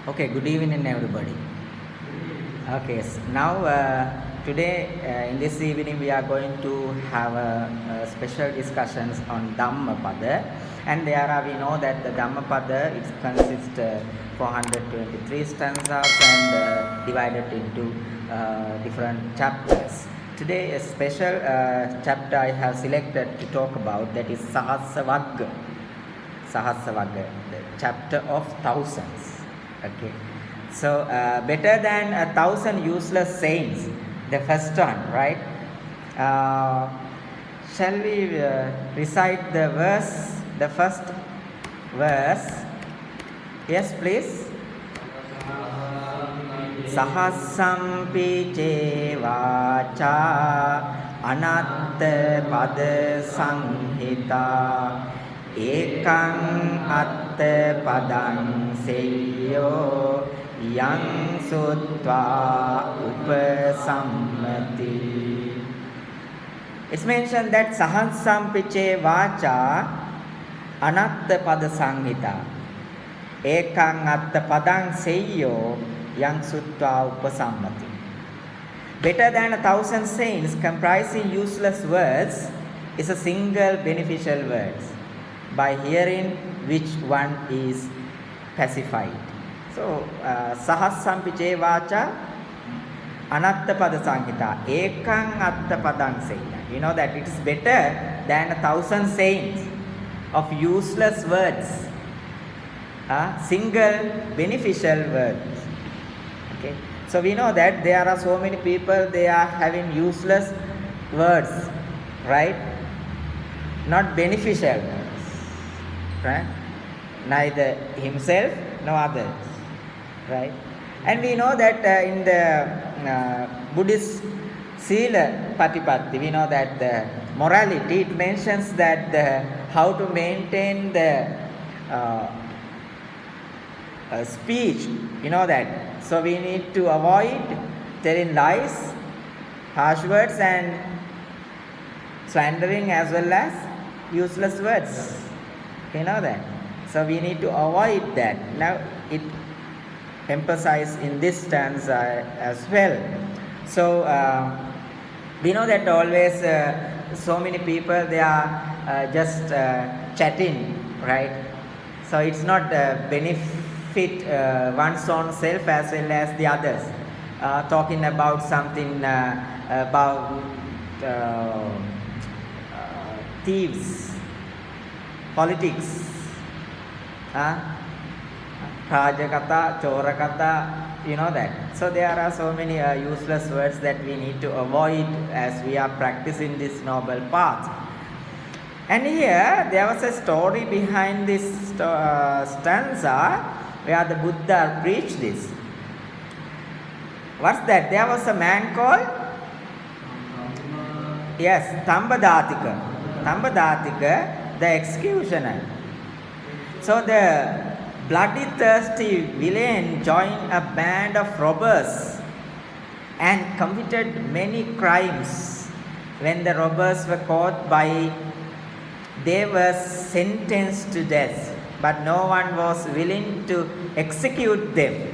Okay, good evening, everybody. Okay, now today in this evening we are going to have a special discussions on Dhammapada, and there are we know that the Dhammapada it consists 423 stanzas and divided into different chapters. Today a special chapter I have selected to talk about, that is Sahasravagga, the chapter of thousands. Okay, so better than 1,000 useless saints, the first one, right? Shall we recite the verse, the first verse? Yes, please. Sahasampi Jevacha Anatta Pada Sanghita Ekang Atta Padang Seyo Yang Sutva Upasammati. It's mentioned that Sahasampiche Vacha Anatta Pada Sanghita Ekang Atta Padang Seyo Yang Sutva Upasammati. Better than 1,000 saints comprising useless words is a single beneficial word, by hearing which one is pacified. So, Sahasampiche Vacha Anatta Pada Sanghita Ekang Atta Padang Seya. You know that it is better than 1,000 saints of useless words, single beneficial words. Okay. So we know that there are so many people, they are having useless words, right? Not beneficial words, right? Neither himself nor others, right? And we know that in the Buddhist Sila Patipatti, we know that the morality, it mentions that how to maintain the speech, you know that. So we need to avoid telling lies, harsh words, and slandering, as well as useless words. You know that. So we need to avoid that. Now it emphasized in this stanza as well. So we know that always so many people, they are just chatting, right? So it's not benefit one's own self as well as the others. Talking about something about thieves, politics, Rajakata, Chorakata, you know that. So there are so many useless words that we need to avoid as we are practicing this noble path. And here there was a story behind this stanza where the Buddha preached this. What's that? There was a man called, yes, Tambadatika, the executioner. So the bloody thirsty villain joined a band of robbers and committed many crimes. When the robbers were caught they were sentenced to death, but no one was willing to execute them.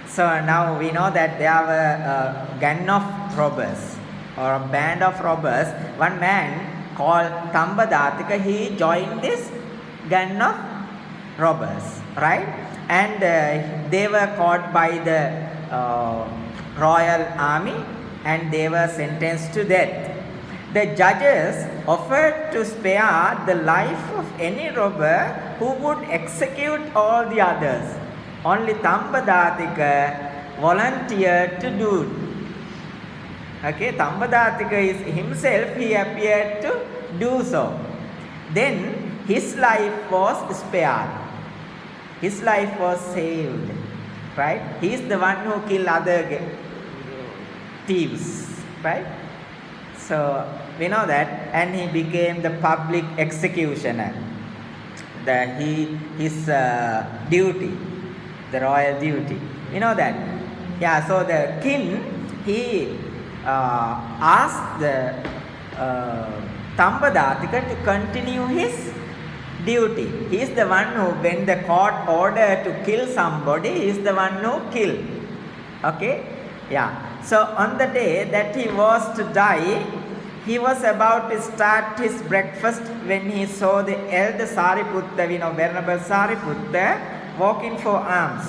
So now we know that there were a gang of robbers or a band of robbers. One man called Tambadatika, he joined this gang of robbers, right? And they were caught by the royal army and they were sentenced to death. The judges offered to spare the life of any robber who would execute all the others. Only Tambadatika volunteered to do it. Okay, Tambadatika is himself, he appeared to do so. Then his life was spared. His life was saved, right? He is the one who killed other thieves, right? So we know that, and he became the public executioner. His duty, the royal duty. You know that. Yeah. So the king, he asked the Tambadatika to continue his duty. He is the one who, when the court order to kill somebody, he is the one who kill. Okay? Yeah. So on the day that he was to die, he was about to start his breakfast when he saw the elder Sariputta, Venerable Sariputta, walking for alms.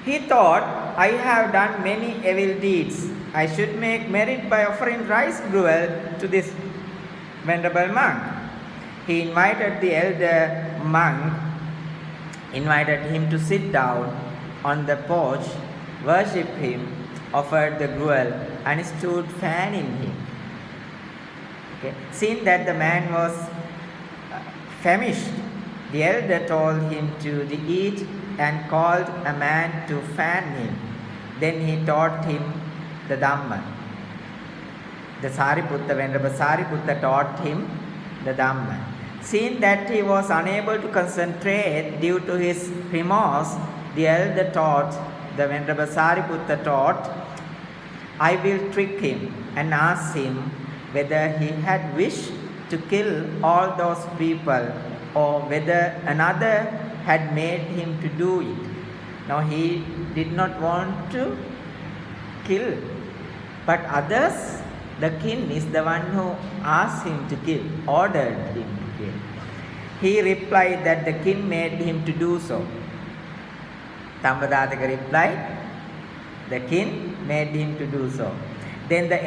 He thought, I have done many evil deeds. I should make merit by offering rice gruel to this venerable monk. He invited the elder monk, invited him to sit down on the porch, worshipped him, offered the gruel, and stood fanning him. Okay. Seeing that the man was famished, the elder told him to eat and called a man to fan him. Then he taught him the Dhamma. The Sariputta, Venerable Sariputta taught him the Dhamma. Seeing that he was unable to concentrate due to his remorse, the elder taught, the Venerable Sariputta taught, I will trick him and ask him whether he had wished to kill all those people or whether another had made him to do it. Now he did not want to kill, but others, the king is the one who asked him to kill, ordered him to kill. He replied that the king made him to do so. Dhammadhataka replied, the king made him to do so. Then the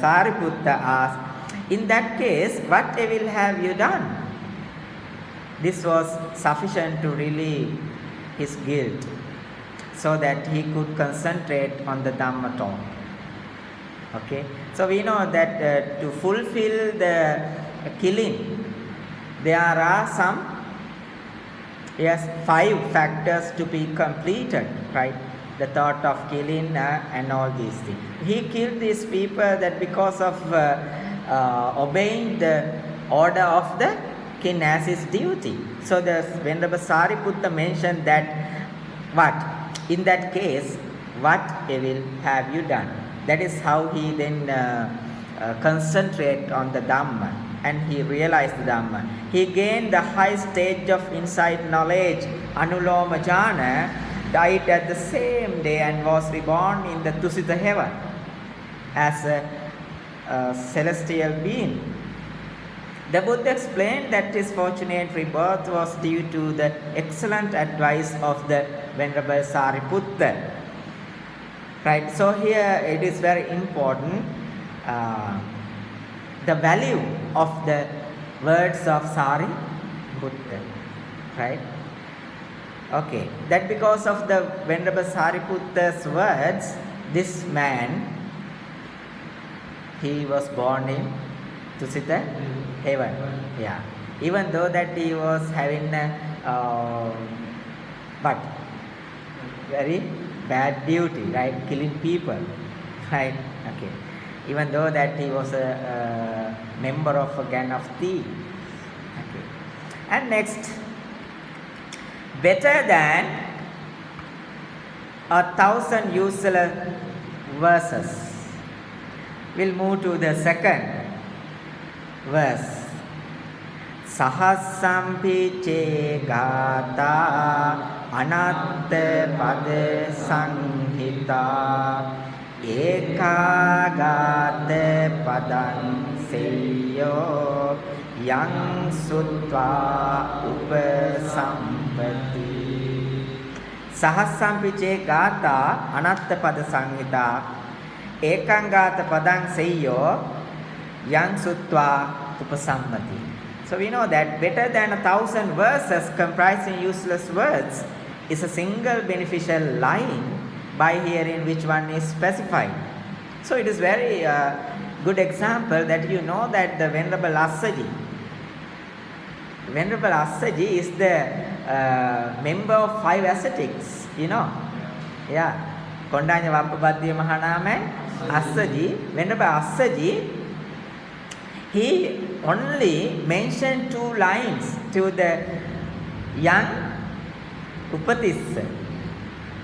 Sariputta asked, in that case, what evil have you done? This was sufficient to relieve his guilt so that he could concentrate on the Dhamma talk. Okay, so we know that to fulfill the killing, there are some, 5 factors to be completed, right? The thought of killing and all these things. He killed these people that because of obeying the order of the king as his duty. So the Venerable Sariputta mentioned that what? In that case, what evil have you done? That is how he then concentrate on the Dhamma and he realized the Dhamma. He gained the high stage of insight knowledge, Anuloma Jhana, died at the same day and was reborn in the Tusita heaven as a celestial being. The Buddha explained that his fortunate rebirth was due to the excellent advice of the Venerable Sariputta. Right, so here it is very important the value of the words of Sariputta. Right? Okay, that because of the Venerable Sariputta's words, this man, he was born in Tusita heaven. Yeah. Even though that he was having but very bad duty, right? Killing people, right? Okay. Even though that he was a member of a gang of thieves. Okay. And next, better than 1,000 useless verses. We'll move to the second verse. Sahasampi che gata anatta pada sanghita eka gata padang seyo yang sutva upasampati. Sahasampi che gata anatta pada sanghita ekang gata padang seyo yang sutva upasampati. So we know that better than 1,000 verses comprising useless words is a single beneficial line by hearing which one is specified. So it is very good example that you know that the Venerable Assaji is the member of 5 ascetics, you know. Yeah. Kondanya Vappapadiya Mahanama Assaji, Venerable Assaji, he only mentioned 2 lines to the young Upatissa.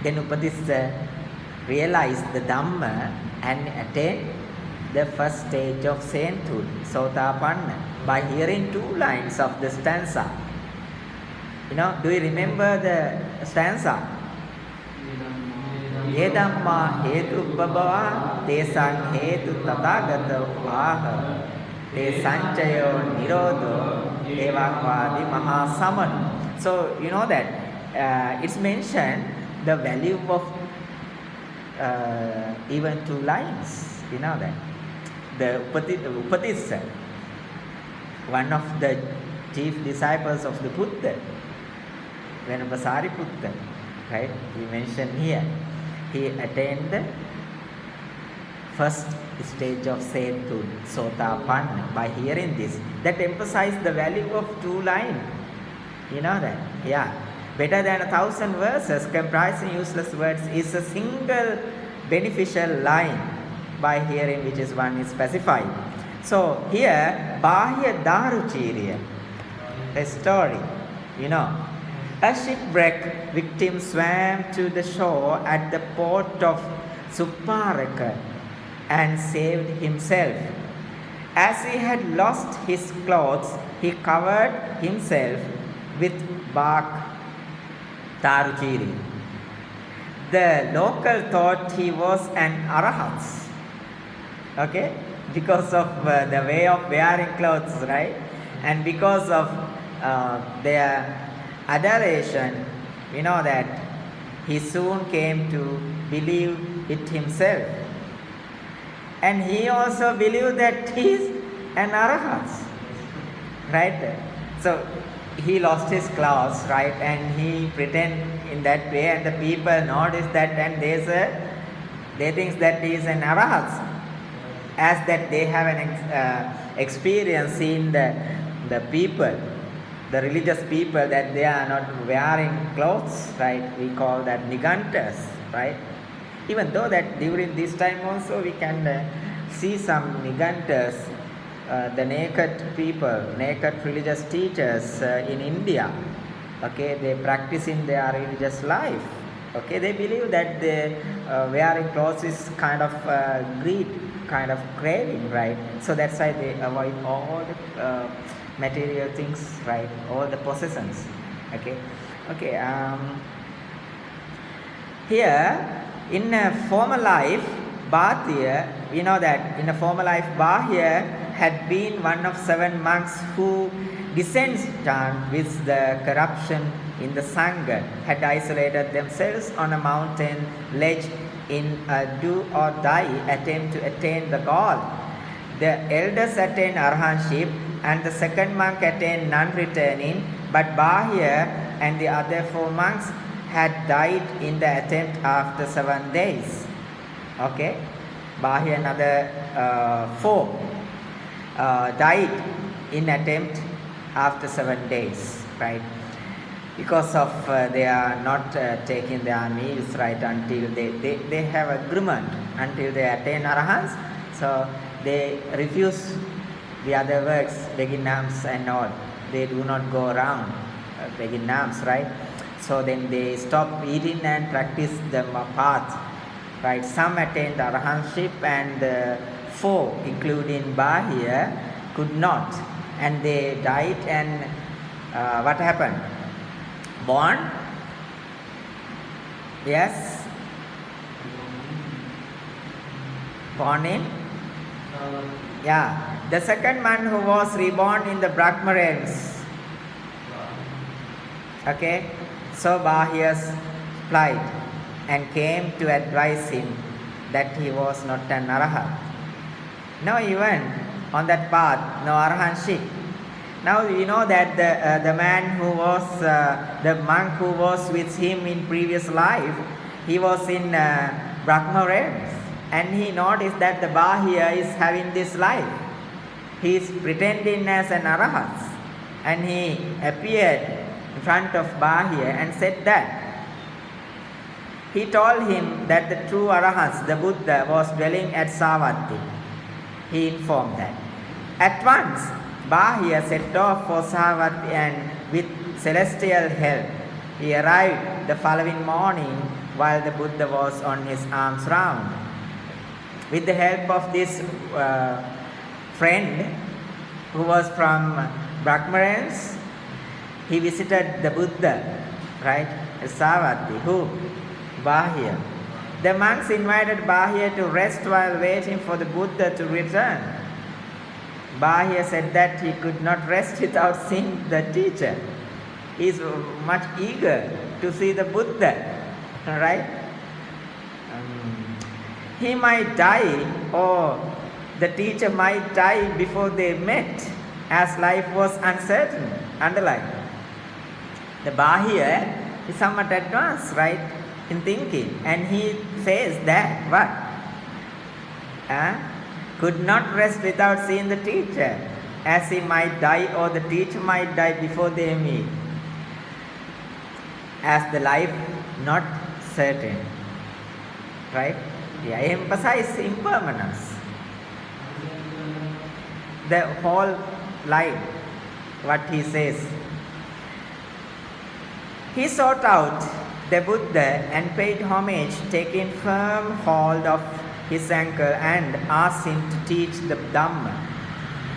Then Upatissa realized the Dhamma and attained the first stage of sainthood, Sotapanna, by hearing 2 lines of the stanza. Do you remember the stanza? Yedamma hetu babava tesang hetu tathagata aha te sanchayo nirodho evakvadi mahasamanu. So you know that it's mentioned the value of even two lines. You know that the Upatissa, one of the chief disciples of the Buddha, Venerable Sariputta, right? We mentioned here. He attained the first stage of Sainthood, Sotapanna, by hearing this. That emphasized the value of two lines. You know that? Yeah. Better than 1,000 verses comprising useless words is a single beneficial line by hearing which is one is specified. So here, Bahya Daruchirya, a story, A shipwreck victim swam to the shore at the port of Supparaka and saved himself. As he had lost his clothes, he covered himself with bark Daruchiri. The local thought he was an arahat, because of the way of wearing clothes, right? And because of their adoration, that he soon came to believe it himself. And he also believed that he is an arahat, right? So he lost his clothes, right? And he pretend in that way, and the people notice that, and they think that he is an arahat, as that they have an experience in the people, the religious people, that they are not wearing clothes, right? We call that nigantas, right? Even though that during this time also we can see some nigantas, the naked people, naked religious teachers in India, they practice in their religious life. They believe that wearing clothes is kind of greed, kind of craving, right? So that's why they avoid all the material things, right? All the possessions. Here, in a former life, Bhatya, we know that in a former life, Bahya had been one of 7 monks who dissented with the corruption in the Sangha, had isolated themselves on a mountain ledge in a do or die attempt to attain the goal. The elders attained arahantship and the second monk attained non-returning, but Bahya and the other 4 monks had died in the attempt after 7 days. Bahya and other 4 died in attempt after 7 days, right? Because of they are not taking their meals, right, until they have agreement until they attain arahants. So they refuse the other works, begging alms and all. They do not go around begging alms, right? So then they stop eating and practice the path, right? Some attained arahantship and 4, including Bahya, could not, and they died. And what happened? Born? Yes? Born in? Yeah. The second man who was reborn in the Brahma realms. So Bahya's plight and came to advise him that he was not an arahat. Now even on that path, no arahantship. Now you know that the man who was, the monk who was with him in previous life, he was in Brahma realms, and he noticed that the Bahya is having this life. He is pretending as an arahat, and he appeared in front of Bahya and said that. He told him that the true arahats, the Buddha, was dwelling at Savatthi. He informed that. At once, Bahya set off for Savatthi, and with celestial help, he arrived the following morning while the Buddha was on his arms round. With the help of this friend who was from Brahma realms, he visited the Buddha, right? Savatthi. Who? Bahya. The monks invited Bahya to rest while waiting for the Buddha to return. Bahya said that he could not rest without seeing the teacher. He is much eager to see the Buddha, right? He might die, or the teacher might die before they met, as life was uncertain, underlined. The Bahya is somewhat advanced, right, in thinking, and he says that what? Could not rest without seeing the teacher, as he might die or the teacher might die before they meet, as the life not certain, right? Yeah, I emphasize impermanence. The whole life, what he says. He sought out the Buddha and paid homage, taking firm hold of his ankle and asked him to teach the Dhamma.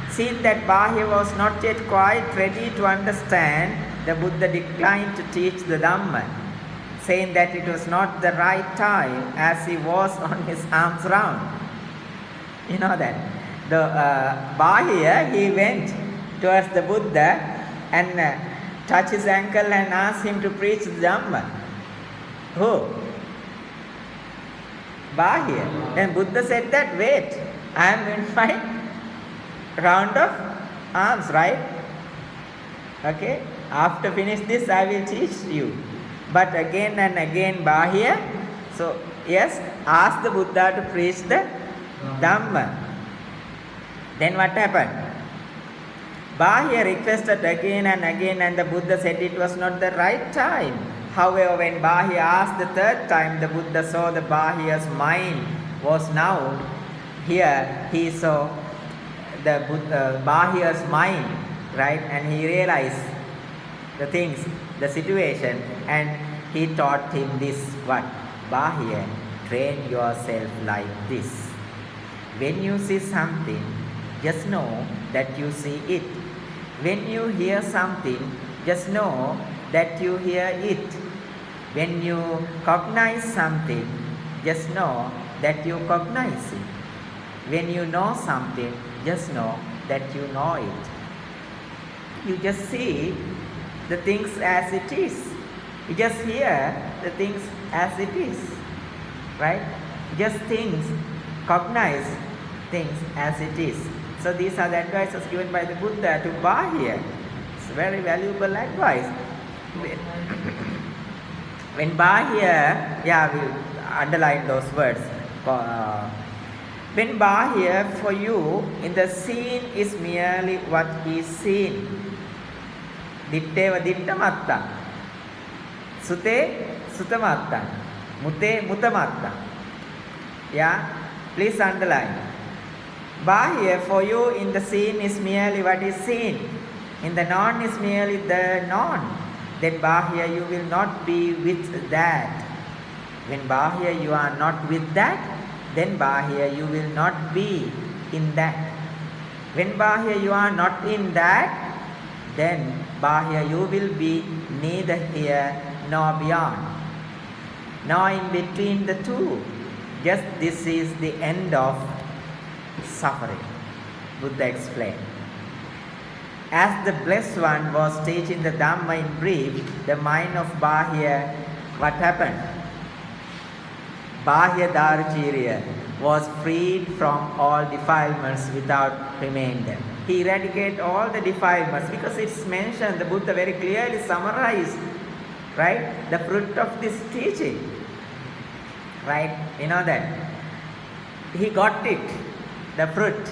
Seeing that Bahya was not yet quite ready to understand, the Buddha declined to teach the Dhamma, saying that it was not the right time, as he was on his arms round. You know that. The Bahya, he went towards the Buddha and touched his ankle and asked him to preach the Dhamma. Who? Bahya. Then Buddha said that, wait, I am in my round of arms, right? Okay? After finish this, I will teach you. But again and again, Bahya, so yes, ask the Buddha to preach the Dhamma. Then what happened? Bahya requested again and again, and the Buddha said it was not the right time. However, when Bahya asked the third time, the Buddha saw the Bahya's mind was now here. He saw the Bahya's mind, right? And he realized the things, the situation, and he taught him this, what? Bahya, train yourself like this. When you see something, just know that you see it. When you hear something, just know that you hear it. When you cognize something, just know that you cognize it. When you know something, just know that you know it. You just see the things as it is. You just hear the things as it is, right? Just things, cognize things as it is. So these are the advices given by the Buddha to Bahya. It's very valuable advice. When Bahya, we underline those words. When Bahya for you in the scene is merely what is seen. Ditteva dittamatta. Sute sutamatta. Mute mutamatta. Yeah, please underline. Bahya for you in the scene is merely what is seen. In the non is merely the non. Then Bahya you will not be with that. When Bahya you are not with that, then Bahya you will not be in that. When Bahya you are not in that, then Bahya you will be neither here nor beyond, nor in between the two. Just this is the end of suffering, Buddha explained. As the Blessed One was teaching the Dhamma in brief, the mind of Bahya, what happened? Bahya Daruchirya was freed from all defilements without remainder. He eradicated all the defilements because it's mentioned, the Buddha very clearly summarized, right, the fruit of this teaching, right? You know that. He got it, the fruit.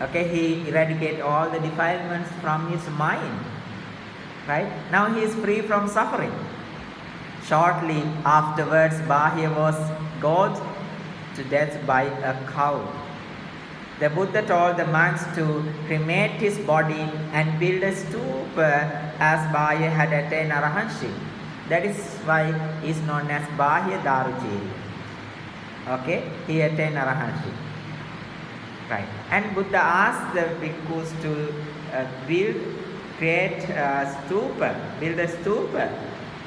Okay, he eradicated all the defilements from his mind, right? Now he is free from suffering. Shortly afterwards, Bahya was gored to death by a cow. The Buddha told the monks to cremate his body and build a stupa as Bahya had attained Arahantship. That is why he is known as Bahya Daruchirya. Okay, he attained Arahantship. Right. And Buddha asked the bhikkhus to build create a stupa, build a stupa,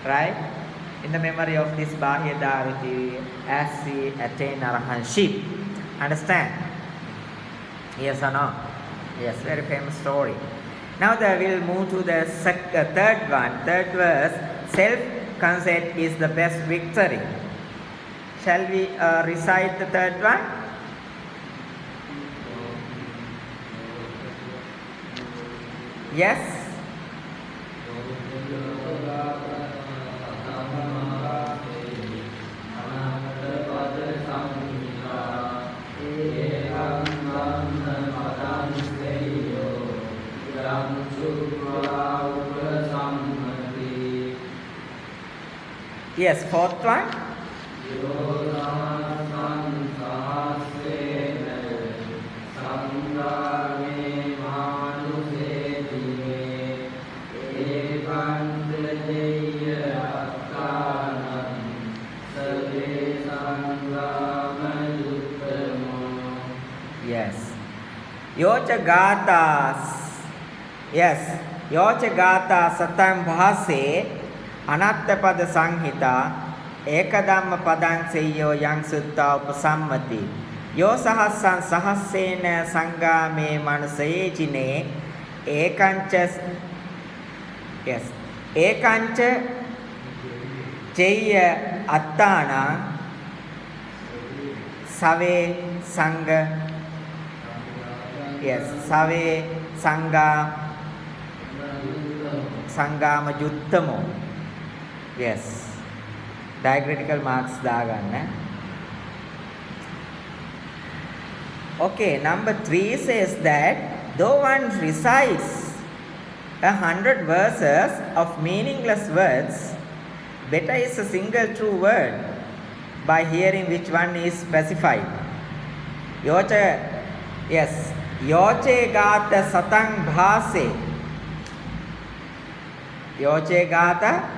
right? In the memory of this Bahya Daruji as he attained Arahanship. Understand? Yes or no? Yes, very famous story. Now we'll move to the third one. Third verse, self-concept is the best victory. Shall we recite the third one? Yes? Yes, fourth one. Yes. Yocha gathas. Yes. Yocha gata satam bhase anattapada sanghita ekadamma padang seyo yang sutta upasammati yo sahassan sahassena sangame manusaye jine ekancha yes ekancha cheya attana save sangha yes save sangha Sangama Juttamo. Yes. Diacritical marks daganna. Okay, number 3 says that though one recites 100 verses of meaningless words, better is a single true word by hearing which one is specified. Yocha, yes. Yoche gata satang bhase. Yoche gata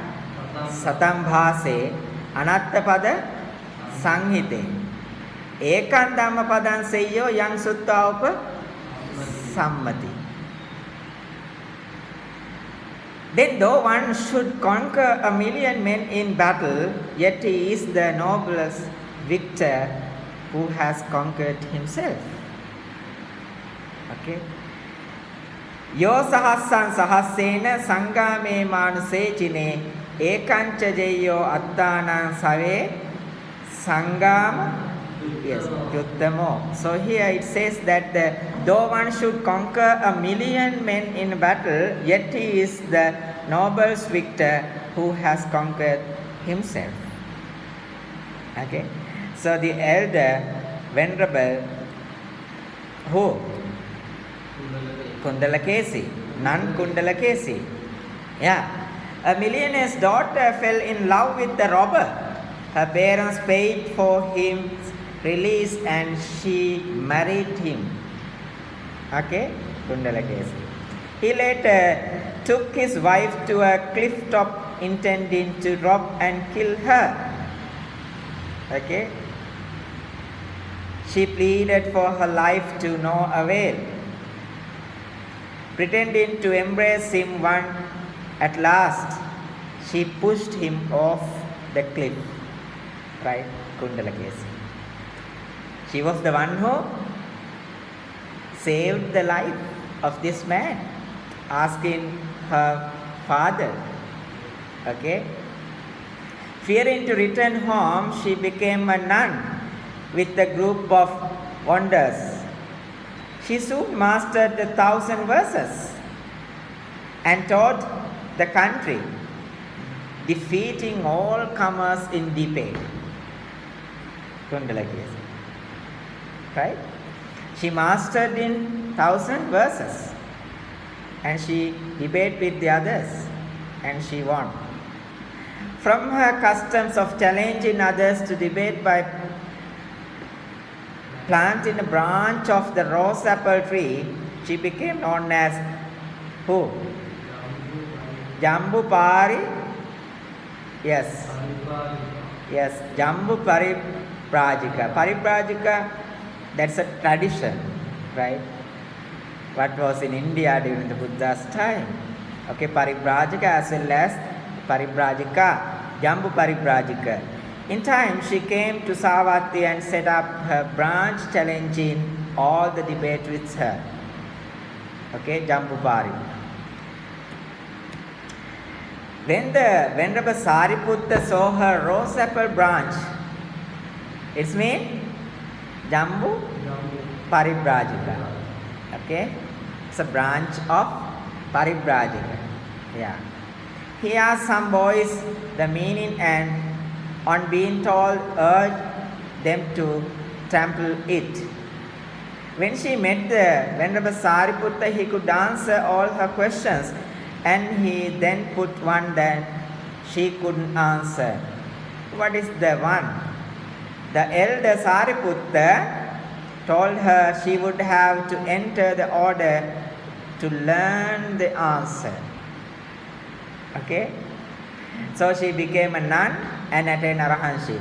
satam bhase anattapada sanghite ekan dhamma padan seyyo yang sutta upa sammati. Then though one should conquer 1,000,000 men in battle, yet he is the noblest victor who has conquered himself. Okay. Yo sahassan sahassena sangame manuse chine ekancha jeyo attana save sangama yes yuttamo. So here it says that though one should conquer 1,000,000 men in battle, yet he is the noblest victor who has conquered himself. Okay. So the elder venerable who Kundalakesi, Nun Kundalakesi. Yeah. A millionaire's daughter fell in love with the robber. Her parents paid for his release and she married him. Okay? Kundalakesi. He later took his wife to a cliff top intending to rob and kill her. Okay? She pleaded for her life to no avail. Pretending to embrace him at last, she pushed him off the cliff. Right? Kundalakesi. She was the one who saved the life of this man, asking her father. Okay? Fearing to return home, she became a nun with a group of wonders. She soon mastered 1,000 verses and taught the country, defeating all comers in debate. Kundalakesi. Right? She mastered in 1,000 verses and she debated with the others and she won. From her customs of challenging others to debate by planting a branch of the rose apple tree, she became known as who? Jambu Pari? Yes. Yes, Jambu Pariprajika. Pariprajika, that's a tradition, right? What was in India during the Buddha's time. Okay, Paribrajaka as well as Paribrajika, Jambu Paribrajika. In time, she came to Savatthi and set up her branch, challenging all the debate with her. Okay, Jambu Pari. When the Venerable Sariputta saw her rose apple branch, it's mean Jambu Paribrajika. Okay, it's a branch of Paribrajika. Yeah. He asked some boys the meaning and on being told urged them to trample it. When she met the Venerable Sariputta, he could answer all her questions, and he then put one that she couldn't answer. What is the one? The elder Sariputta told her she would have to enter the order to learn the answer. Okay? So she became a nun and attained arahantship.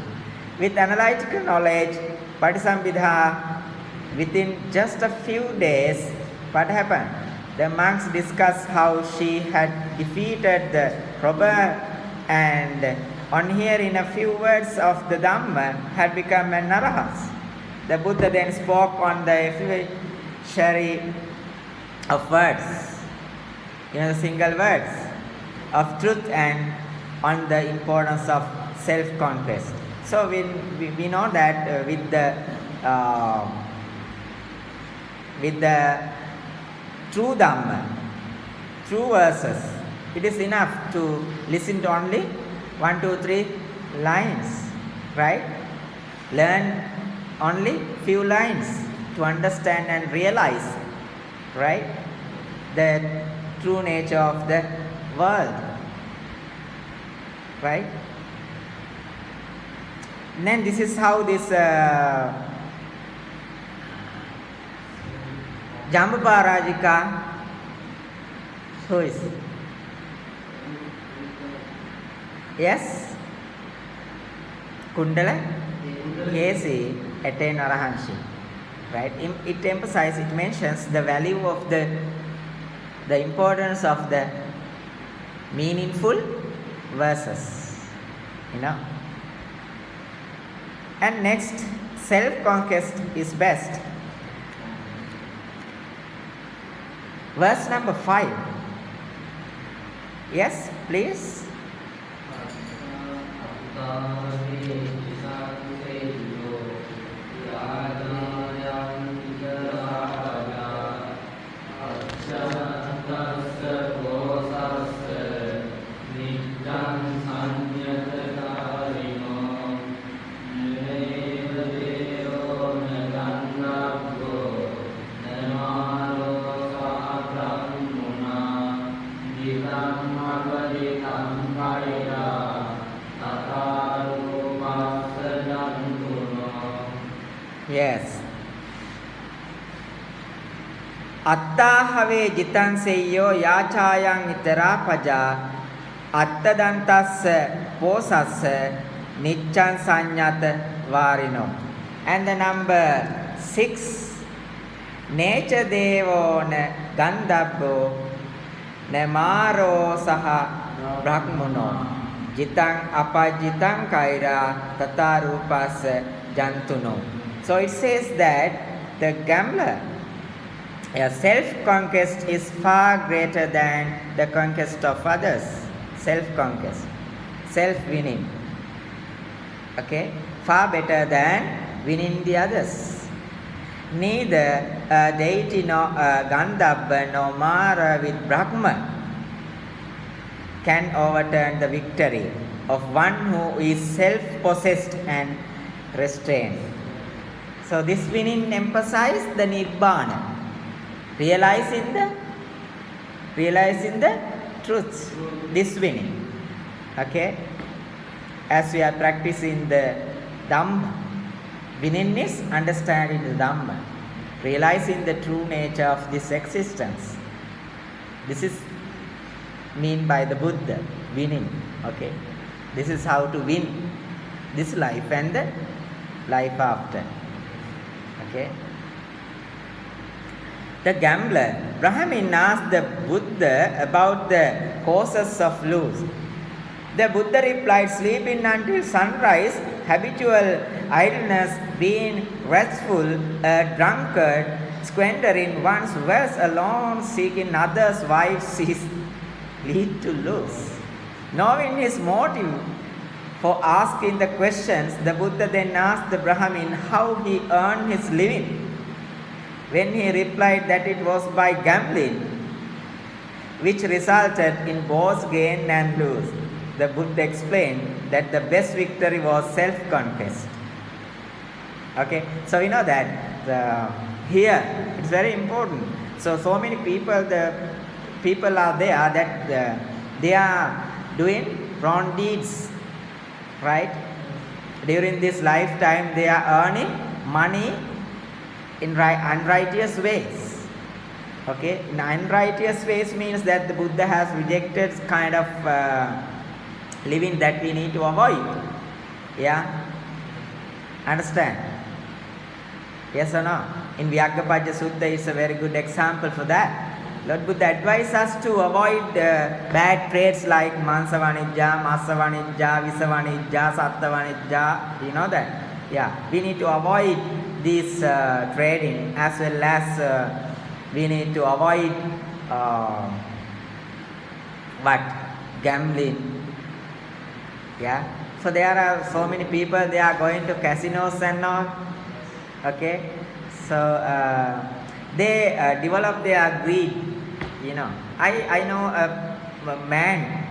With analytical knowledge, Patisambhida, within just a few days, what happened? The monks discussed how she had defeated the robber, and on hearing a few words of the Dhamma had become an arahant. The Buddha then spoke on the efficacy of words, the single words of truth, and on the importance of self-conquest. So we know that with the true Dhamma, true verses, it is enough to listen to only 1, 2, 3 lines, right? Learn only few lines to understand and realize, right, the true nature of the world, right? And then this is how this Jambu Parajika, who is? Yes? Kundala Kesi attained arahantship, right? It emphasizes, it mentions the value of the importance of the meaningful verses, you know. And next, self-conquest is best. Verse number 5. Yes, please. Yes. Attahave jitan seyo yachayang itara paja attadantassa posassa nicchan sanyata varino. And the number 6, nature devo ne gandhabbo ne maro saha brahmano jitang apajitang kaira tatarupasa jantuno. So it says that the gambler, self-conquest is far greater than the conquest of others. Self-conquest, self-winning. Okay, far better than winning the others. Neither a deity nor a Gandhabba nor Mara with Brahma can overturn the victory of one who is self-possessed and restrained. So this winning emphasizes the Nibbana, realizing the truth. This winning, okay. As we are practicing the Dhamma, winning is understanding the Dhamma, realizing the true nature of this existence. This is mean by the Buddha, winning. Okay, this is how to win this life and the life after. Okay. The gambler. Brahmin asked the Buddha about the causes of lose. The Buddha replied, sleeping until sunrise, habitual idleness, being restful, a drunkard, squandering one's wealth alone, seeking others' wives is lead to lose. Knowing his motive for asking the questions, the Buddha then asked the Brahmin how he earned his living. When he replied that it was by gambling, which resulted in both gain and lose, the Buddha explained that the best victory was self-conquest. Okay, so we know that here it's very important. So many people, the people are there that they are doing wrong deeds, right? During this lifetime, they are earning money in unrighteous ways. Okay, in unrighteous ways means that the Buddha has rejected kind of living that we need to avoid. Yeah, understand? Yes or no? In Vyaggapaja Sutta is a very good example for that. Lord Buddha advises us to avoid bad trades like Mansa Vanijja, Masa Vanijja, Visa Vanijja, Satta Vanijja. You know that? Yeah, we need to avoid this trading, as well as we need to avoid gambling. Yeah, so there are so many people, they are going to casinos and all. Okay, so they develop their greed. You know, I know a man,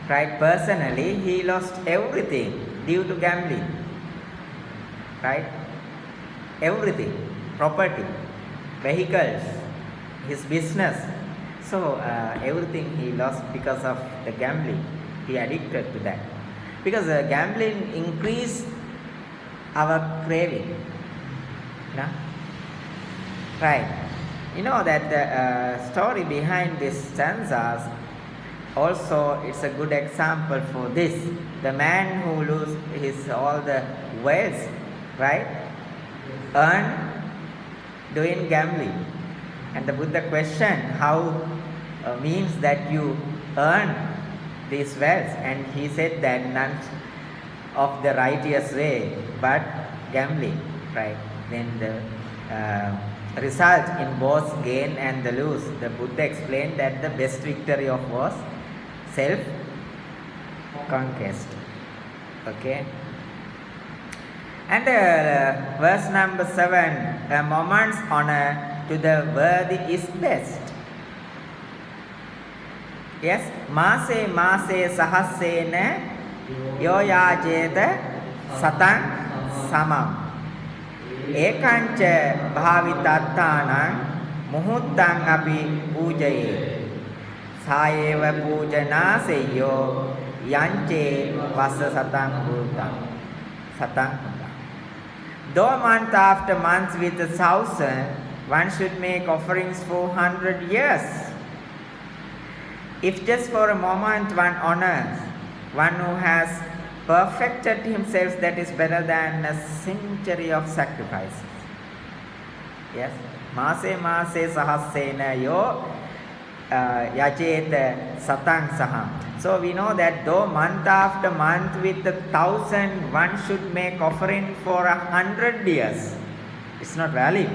right? Personally, he lost everything due to gambling. Right? Everything, property, vehicles, his business. So everything he lost because of the gambling. He addicted to that. Because gambling increase our craving. No? Right. You know that the story behind these stanzas also it's a good example for this. The man who lose his all the wealth, right, earn doing gambling. And the Buddha questioned how means that you earn this wealth, and he said that none of the righteous way but gambling, right? Then the result in both gain and the lose, the Buddha explained that the best victory of was self conquest. Okay, and verse number 7, a moment's honor to the worthy is best. Yes, mase sahasena yoyajeta satang samam ekancha bhavitatthanang muhuttang api pujaye sayeva pujana seyo yanche vasa satang bhutang satang. Though month after month with 1,000, one should make offerings for 100 years. If just for a moment one honors one who has perfected himself, that is better than a century of sacrifices. Yes, mase sahasena yo yajeta satang saham. So we know that though month after month with 1,000 one should make offering for 100 years, it's not valid.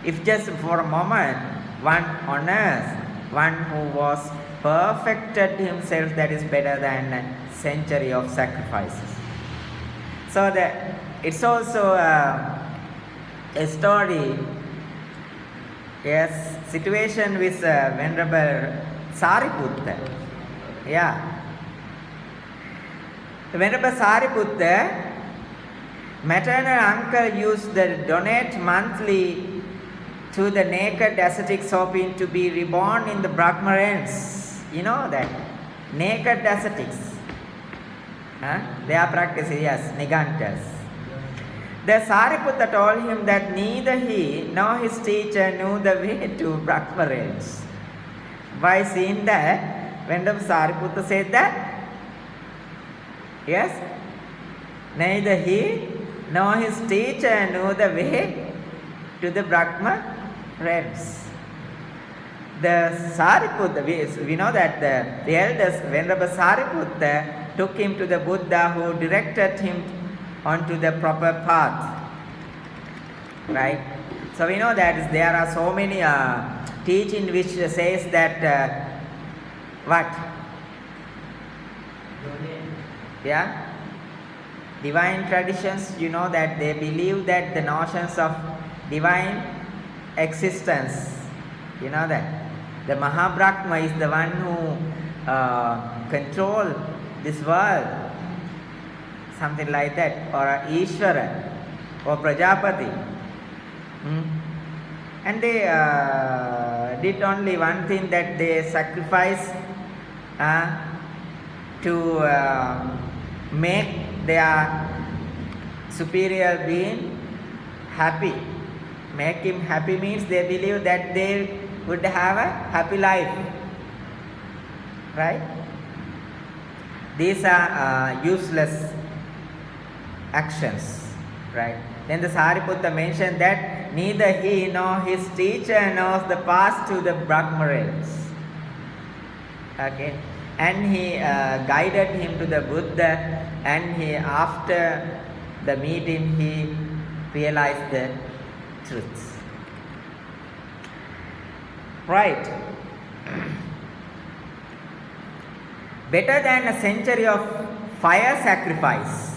If just for a moment one honors one who was perfected himself, that is better than a century of sacrifices. So it's also a story, yes, situation with Venerable Sariputta. Yeah, Venerable Sariputta, maternal uncle used to donate monthly to the naked ascetics, hoping to be reborn in the Brahma realms. You know that naked ascetics, they are practicing, yes, Nigantas. The Sariputta told him that neither he nor his teacher knew the way to Brahma realms. By seeing that, when the Sariputta said that, yes, neither he nor his teacher knew the way to the Brahma realms. the Sariputta, we know that the elders, Venerable Sariputta, took him to the Buddha, who directed him onto the proper path. Right? So we know that there are so many teaching which says that what? Yeah? Divine traditions, you know that they believe that the notions of divine existence, you know that the Mahabrahma is the one who control this world, something like that, or Ishvara or Prajapati. And they did only one thing, that they sacrifice to make their superior being happy. Make him happy means they believe that they would have a happy life. Right? These are useless actions. Right? Then the Sariputta mentioned that neither he nor his teacher knows the path to the Brahma realms. Okay? And he guided him to the Buddha, and he, after the meeting, he realized the truth. Right. Better than a century of fire sacrifice.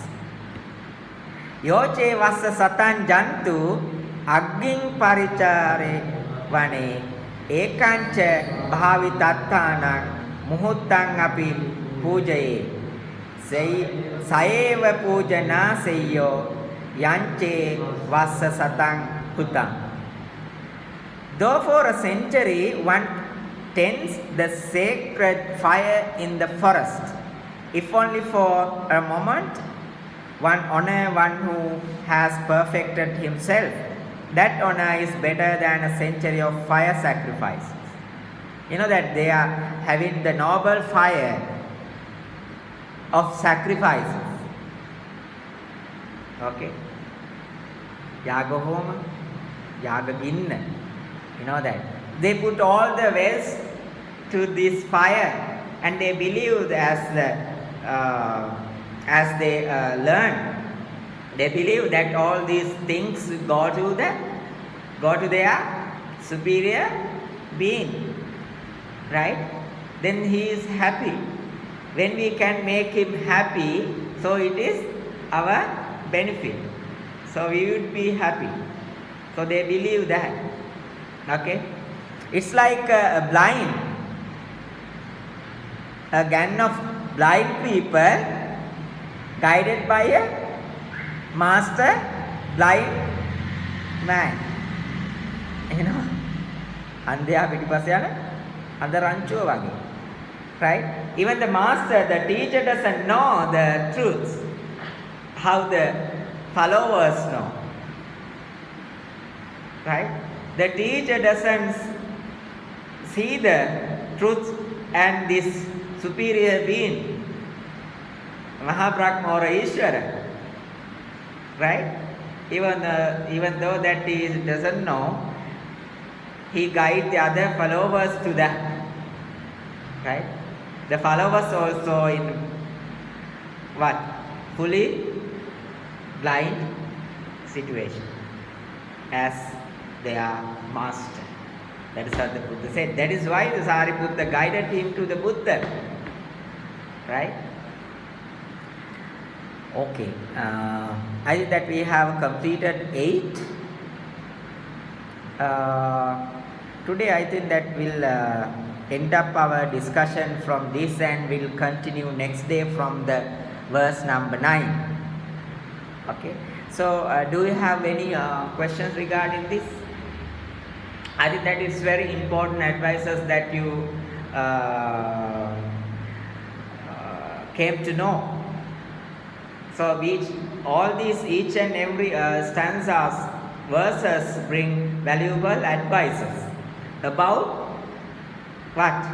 Yoche vassa satan jantu agging parichare vane ekancha bhavitattana muhuttang api pujaye saeva pujana seyo yanche vassa satang hutam. Though for a century one tends the sacred fire in the forest, if only for a moment one honor one who has perfected himself, that honor is better than a century of fire sacrifices. You know that they are having the noble fire of sacrifices. Okay? Yaga Homa, Yaga Ginna. You know that. They put all the wells to this fire, and they believe as they learn, they believe that all these things go to their superior being. Right? Then he is happy. When we can make him happy, so it is our benefit. So we would be happy. So they believe that. Okay? It's like a gang of blind people guided by a master blind man. You know? Andhya pitipassa yana ranchuwa wage. Right? Even the master, the teacher doesn't know the truth. How the followers know. Right? The teacher doesn't see the truth and this superior being, Mahabrahma or Ishvara. Right? Even though that he doesn't know, he guides the other followers to that. Right? The followers also in what? Fully blind situation as their master. That is what the Buddha said. That is why the Sariputta guided him to the Buddha. Right? Okay. I think that we have completed 8. Today I think that we'll end up our discussion from this, and we'll continue next day from the verse number 9. Okay. So do you have any questions regarding this? I think that it's very important advices that you came to know. So all these each and every stanzas, verses bring valuable advices about what?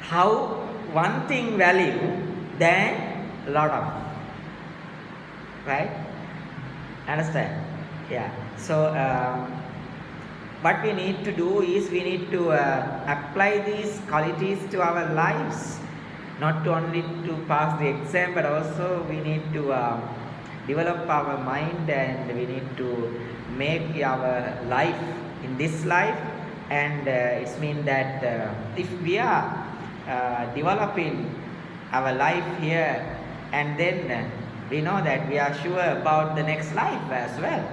How one thing value than a lot of. Right? Understand? Yeah. So what we need to do is we need to apply these qualities to our lives, not only to pass the exam, but also we need to develop our mind, and we need to make our life in this life. And it means that if we are developing our life here, and then we know that we are sure about the next life as well.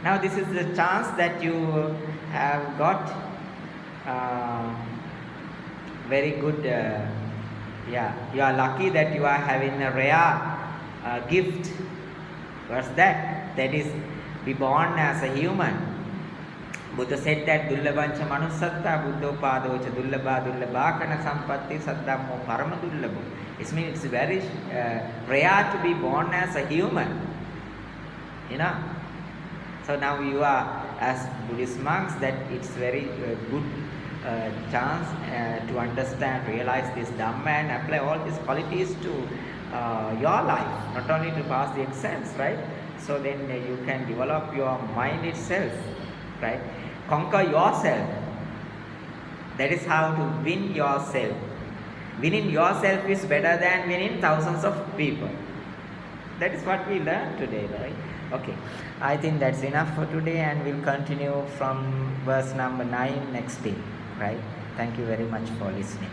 Now this is the chance that you have got. Very good. Yeah, you are lucky that you are having a rare gift. What's that? That is, be born as a human. Buddha said that dullabancha manusatta buddhopadocha dullabha dullabhakana sampatti saddhammo parama dullabho. It means it's very rare to be born as a human. You know. So now you are, as Buddhist monks, that it's very good chance to understand, realize this Dhamma and apply all these qualities to your life, not only to pass the exams, right? So then you can develop your mind itself, right? Conquer yourself. That is how to win yourself. Winning yourself is better than winning thousands of people. That is what we learned today, right? Okay, I think that's enough for today, and we'll continue from verse number 9 next day, right? Thank you very much for listening.